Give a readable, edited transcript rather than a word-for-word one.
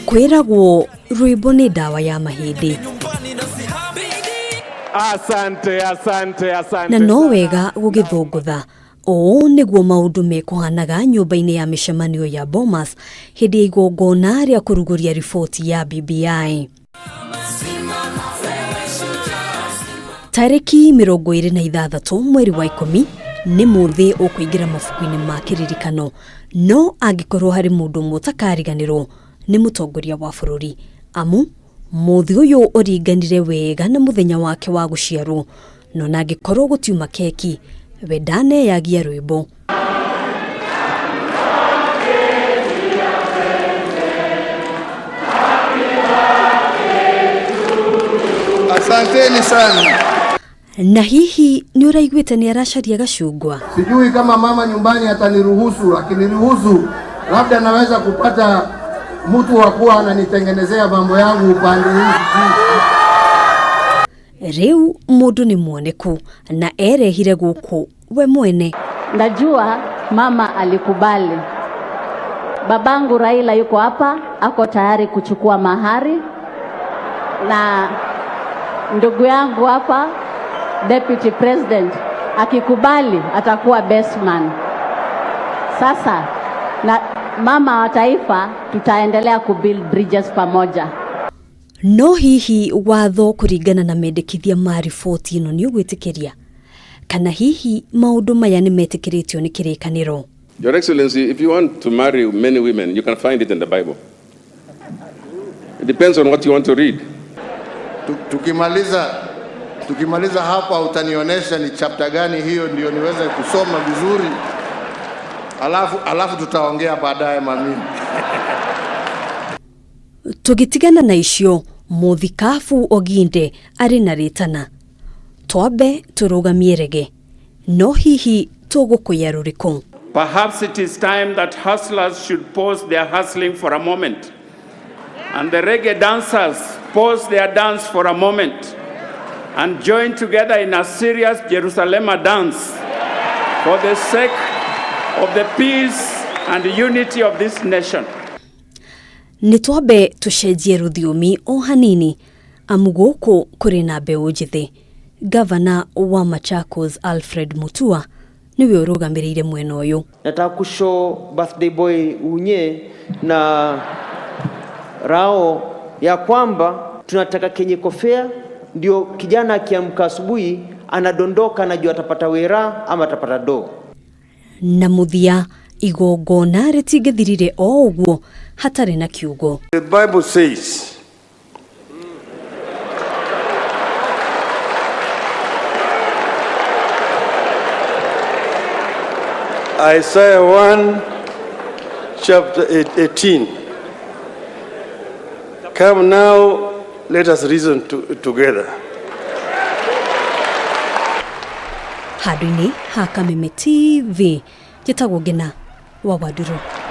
Kwiragwo rwimbo ni dawa ya mahindi. Asante. Na no wega gugithungutha. O niguo maundu mekuhanaga nyumba-ini ya micemanio ya Bomas hindi ya igongona aria kuruguria riboti ya BBI. Tariki 26 mweri wa 10 ni muthi ukuingira mafuku-ini ma kiririkano, no angikorwo hari mundu mutakariganirwo ni mutongoria wa bururi, amu muthi uyu uringanire wega na muthenya wake wa guciarwo, no nangikorwo gutiuma keki wedane yagia rwimbo. Asanteni sana. Na hihi ni uraiguite ni aracaria Gacungwa? Sijui kama mama nyumbani ataniruhusu, akiniruhusu labda naweza kupata mtu wa kuwa ananitengenezea mambo yangu upande huu. Riu mundu ni muoneku na erehire guku we mwene. Najua mama alikubali. Babangu Raila yuko hapa, ako tayari kuchukua mahari, na ndugu yangu hapa Deputy President akikubali atakuwa best man. Sasa na mama wa taifa tutaendelea kubuild bridges pamoja. No hihi watho kuringana na mendekithia ma riboti ino ni ugwitikiria kana hihi maundu maya ni metikiritio ni kirikaniro? Your Excellency, if you want to marry many women, you can find it in the Bible. It depends on what you want to read. Tukimaliza hapa utanionyesha ni chapter gani hiyo ndio niweze kusoma vizuri. Alafu tutaongea baadaye mami. Tugitigana na icio, muthikafu Oginde ari na ritana. Twabe turugamie rege. No hihi tugukuya ruriku. Perhaps it is time that hustlers should pause their hustling for a moment, and the reggae dancers pause their dance for a moment and join together in a serious Jerusalem dance for the sake of the peace and unity of this nation. Nitwabe tucenjie ruthiumi o hanini, amu guku kuri na mbeu njithi. Gavana wa Machakos Alfred Mutua niwe urugamirire mwena uyu. Nataka kushow birthday boy unye na rao ya kwamba tunataka kenye kofia ndio kijana akiamka asubuhi anadondoka anajua atapata wera ama atapata do. Na muthia igongona ritigithirire o uguo hatari na kiugo. The Bible says Isaiah 1 chapter 18. Come now, let us reason together. Hadini Hakameme TV, Jitagwo Gina wa Waduro.